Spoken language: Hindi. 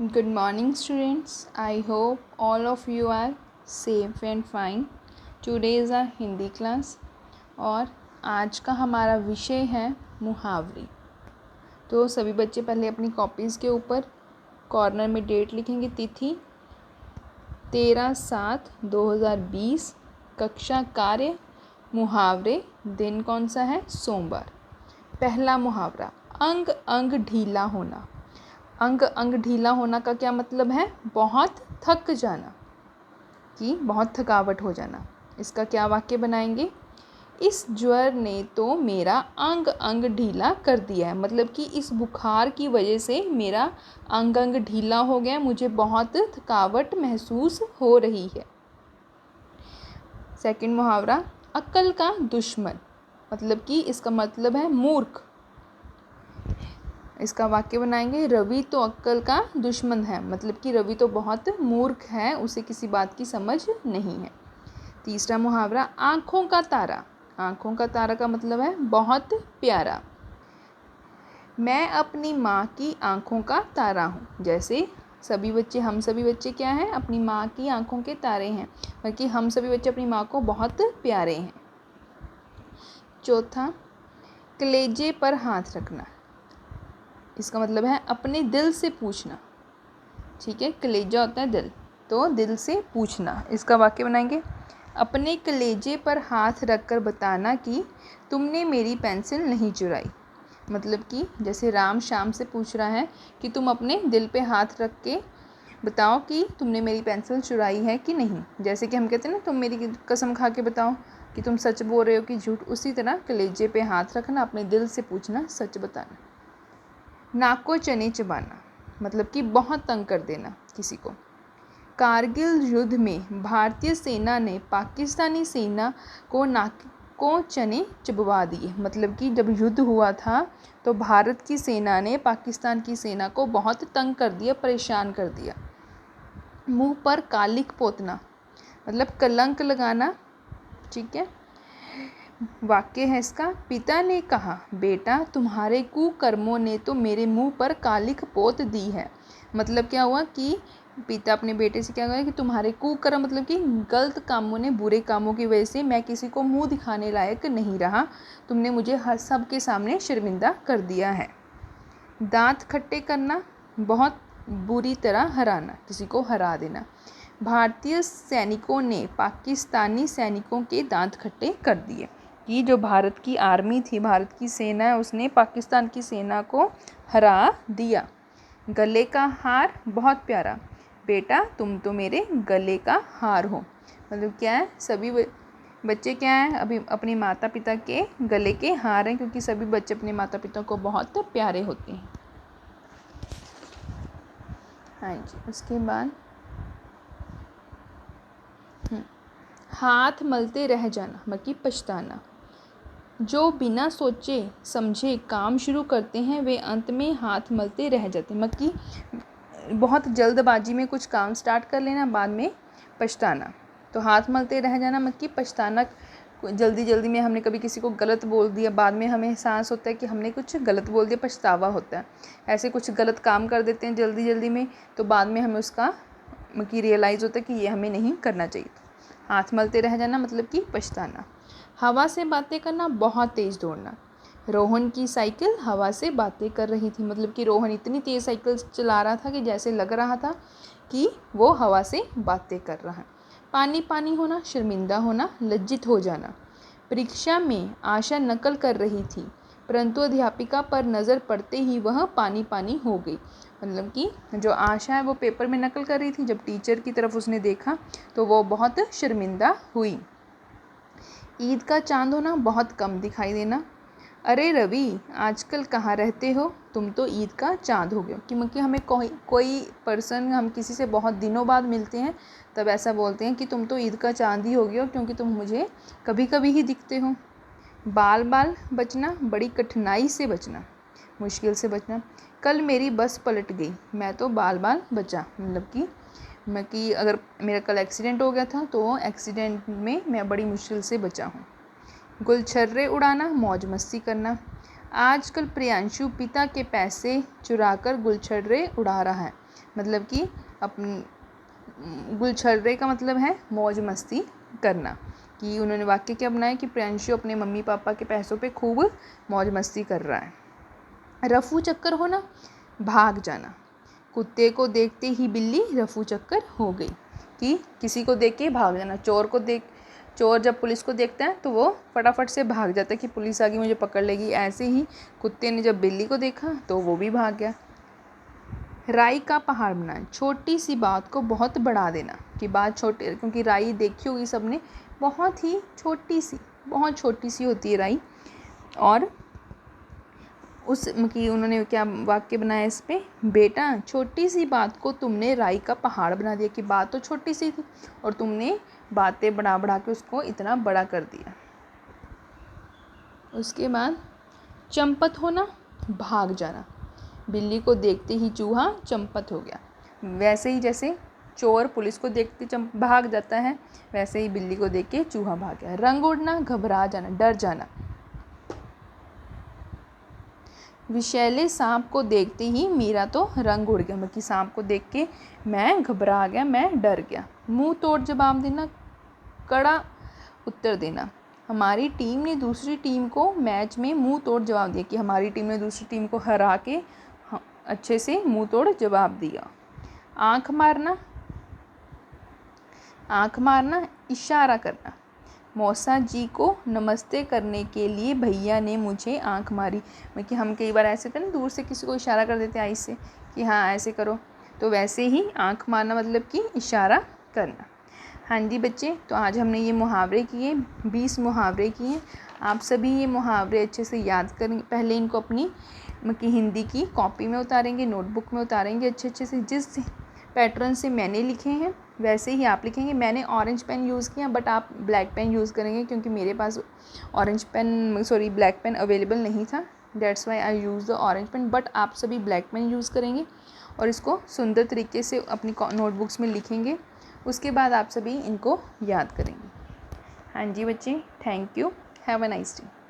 Good morning, students. I hope all of you are safe and fine. Today is our Hindi class और आज का हमारा विषय है मुहावरे। तो सभी बच्चे पहले अपनी कॉपीज़ के ऊपर कॉर्नर में डेट लिखेंगे, तिथि 13/7/2020, कक्षा कार्य मुहावरे, दिन कौन सा है, सोमवार। पहला मुहावरा, अंग अंग ढीला होना। अंग अंग ढीला होना का क्या मतलब है? बहुत थक जाना, कि बहुत थकावट हो जाना। इसका क्या वाक्य बनाएंगे? इस ज्वर ने तो मेरा अंग अंग ढीला कर दिया है। मतलब कि इस बुखार की वजह से मेरा अंग अंग ढीला हो गया, मुझे बहुत थकावट महसूस हो रही है। सेकंड मुहावरा, अक्ल का दुश्मन। मतलब कि इसका मतलब है मूर्ख। इसका वाक्य बनाएंगे, रवि तो अक्ल का दुश्मन है। मतलब कि रवि तो बहुत मूर्ख है, उसे किसी बात की समझ नहीं है। तीसरा मुहावरा, आँखों का तारा। आँखों का तारा का मतलब है बहुत प्यारा। मैं अपनी माँ की आँखों का तारा हूँ। जैसे हम सभी बच्चे क्या हैं? अपनी माँ की आँखों के तारे हैं, बल्कि हम सभी बच्चे अपनी माँ को बहुत प्यारे हैं। चौथा, कलेजे पर हाथ रखना। इसका मतलब है अपने दिल से पूछना। ठीक है, कलेजा होता है दिल, तो दिल से पूछना। इसका वाक्य बनाएंगे, अपने कलेजे पर हाथ रखकर बताना कि तुमने मेरी पेंसिल नहीं चुराई। मतलब कि जैसे राम श्याम से पूछ रहा है कि तुम अपने दिल पे हाथ रख के बताओ कि तुमने मेरी पेंसिल चुराई है कि नहीं। जैसे कि हम कहते हैं ना, तुम मेरी कसम खा के बताओ कि तुम सच बोल रहे हो कि झूठ। उसी तरह कलेजे पे हाथ रखना, अपने दिल से पूछना, सच बताना। नाको चने चबाना, मतलब कि बहुत तंग कर देना किसी को। कारगिल युद्ध में भारतीय सेना ने पाकिस्तानी सेना को नाको चने चबवा दिए। मतलब कि जब युद्ध हुआ था तो भारत की सेना ने पाकिस्तान की सेना को बहुत तंग कर दिया, परेशान कर दिया। मुंह पर कालिक पोतना, मतलब कलंक लगाना। ठीक है, वाक्य है इसका, पिता ने कहा, बेटा तुम्हारे कुकर्मों ने तो मेरे मुंह पर कालिक पोत दी है। मतलब क्या हुआ कि पिता अपने बेटे से क्या कहा कि तुम्हारे कुकर्म, मतलब कि गलत कामों ने, बुरे कामों की वजह से मैं किसी को मुंह दिखाने लायक नहीं रहा। तुमने मुझे हर सब के सामने शर्मिंदा कर दिया है। दांत खट्टे करना, बहुत बुरी तरह हराना, किसी को हरा देना। भारतीय सैनिकों ने पाकिस्तानी सैनिकों के दांत खट्टे कर दिए। कि जो भारत की आर्मी थी, भारत की सेना है, उसने पाकिस्तान की सेना को हरा दिया। गले का हार, बहुत प्यारा, बेटा तुम तो मेरे गले का हार हो। मतलब क्या है, सभी बच्चे क्या हैं, अभी अपने माता पिता के गले के हार हैं, क्योंकि सभी बच्चे अपने माता पिता को बहुत प्यारे होते हैं। हाँ जी, उसके बाद हाथ मलते रह जाना, मतलब पछताना। जो बिना सोचे समझे काम शुरू करते हैं वे अंत में हाथ मलते रह जाते हैं। मतलब कि बहुत जल्दबाजी में कुछ काम स्टार्ट कर लेना, बाद में पछताना। तो हाथ मलते रह जाना मतलब कि पछताना। जल्दी जल्दी में हमने कभी किसी को गलत बोल दिया, बाद में हमें एहसास होता है कि हमने कुछ गलत बोल दिया, पछतावा होता है। ऐसे कुछ गलत काम कर देते हैं जल्दी जल्दी में, तो बाद में हमें उसका मतलब रियलाइज़ होता है कि ये हमें नहीं करना चाहिए। हाथ मलते रह जाना मतलब कि पछताना। हवा से बातें करना, बहुत तेज़ दौड़ना। रोहन की साइकिल हवा से बातें कर रही थी। मतलब कि रोहन इतनी तेज़ साइकिल चला रहा था कि जैसे लग रहा था कि वो हवा से बातें कर रहा है। पानी पानी होना, शर्मिंदा होना, लज्जित हो जाना। परीक्षा में आशा नकल कर रही थी, परंतु अध्यापिका पर नज़र पड़ते ही वह पानी पानी हो गई। मतलब कि जो आशा है वो पेपर में नकल कर रही थी, जब टीचर की तरफ उसने देखा तो वो बहुत शर्मिंदा हुई। ईद का चांद होना, बहुत कम दिखाई देना। अरे रवि, आजकल कहाँ रहते हो, तुम तो ईद का चांद हो गए। क्योंकि हमें कोई पर्सन, हम किसी से बहुत दिनों बाद मिलते हैं तब ऐसा बोलते हैं कि तुम तो ईद का चांद ही हो गए हो, क्योंकि तुम मुझे कभी कभी ही दिखते हो। बाल बाल बचना, बड़ी कठिनाई से बचना, मुश्किल से बचना। कल मेरी बस पलट गई, मैं तो बाल बाल बचा। मतलब कि अगर मेरा कल एक्सीडेंट हो गया था तो एक्सीडेंट में मैं बड़ी मुश्किल से बचा हूँ। गुलछर्रे उड़ाना, मौज मस्ती करना। आजकल प्रियांशु पिता के पैसे चुराकर गुलछर्रे उड़ा रहा है। मतलब कि अपनी गुलछर्रे का मतलब है मौज मस्ती करना, कि उन्होंने वाक्य क्या बनाया कि प्रियांशु अपने मम्मी पापा के पैसों पे खूब मौज मस्ती कर रहा है। रफू चक्कर होना, भाग जाना। कुत्ते को देखते ही बिल्ली रफू चक्कर हो गई, कि किसी को देख के भाग जाना। चोर जब पुलिस को देखता है तो वो फटाफट से भाग जाता है कि पुलिस आ गई मुझे पकड़ लेगी। ऐसे ही कुत्ते ने जब बिल्ली को देखा तो वो भी भाग गया। राई का पहाड़ बनाना, छोटी सी बात को बहुत बढ़ा देना, कि बात छोटी, क्योंकि राई देखी होगी सबने, बहुत ही छोटी सी होती है राई। और कि उन्होंने क्या वाक्य बनाया इस पे, बेटा छोटी सी बात को तुमने राई का पहाड़ बना दिया, कि बात तो छोटी सी थी और तुमने बातें बढ़ा के उसको इतना बड़ा कर दिया। उसके बाद चंपत होना, भाग जाना। बिल्ली को देखते ही चूहा चंपत हो गया। वैसे ही जैसे चोर पुलिस को देखते भाग जाता है, वैसे ही बिल्ली को देख के चूहा भाग गया। रंग उड़ना, घबरा जाना, डर जाना। विषैले सांप को देखते ही मेरा तो रंग उड़ गया, मतलब सांप को देख के मैं घबरा गया, मैं डर गया। मुंह तोड़ जवाब देना, कड़ा उत्तर देना। हमारी टीम ने दूसरी टीम को मैच में मुंह तोड़ जवाब दिया, कि हमारी टीम ने दूसरी टीम को हरा के अच्छे से मुंह तोड़ जवाब दिया। आँख मारना, इशारा करना। मौसा जी को नमस्ते करने के लिए भैया ने मुझे आंख मारी। मतलब कि हम कई बार ऐसे थे ना, दूर से किसी को इशारा कर देते आई से कि हाँ ऐसे करो, तो वैसे ही आंख मारना मतलब कि इशारा करना। हाँ जी बच्चे, तो आज हमने ये मुहावरे किए, 20 मुहावरे किए। आप सभी ये मुहावरे अच्छे से याद करेंगे। पहले इनको अपनी हिंदी की कॉपी में उतारेंगे, नोटबुक में उतारेंगे अच्छे से। जिस पैटर्न से मैंने लिखे हैं वैसे ही आप लिखेंगे। मैंने ऑरेंज पेन यूज़ किया, बट आप ब्लैक पेन यूज़ करेंगे, क्योंकि मेरे पास ब्लैक पेन अवेलेबल नहीं था। That's why I use the orange pen, but आप सभी ब्लैक पेन यूज़ करेंगे और इसको सुंदर तरीके से अपनी नोटबुक्स में लिखेंगे। उसके बाद आप सभी इनको याद करेंगे। हाँ जी बच्चे, thank you, have a nice day.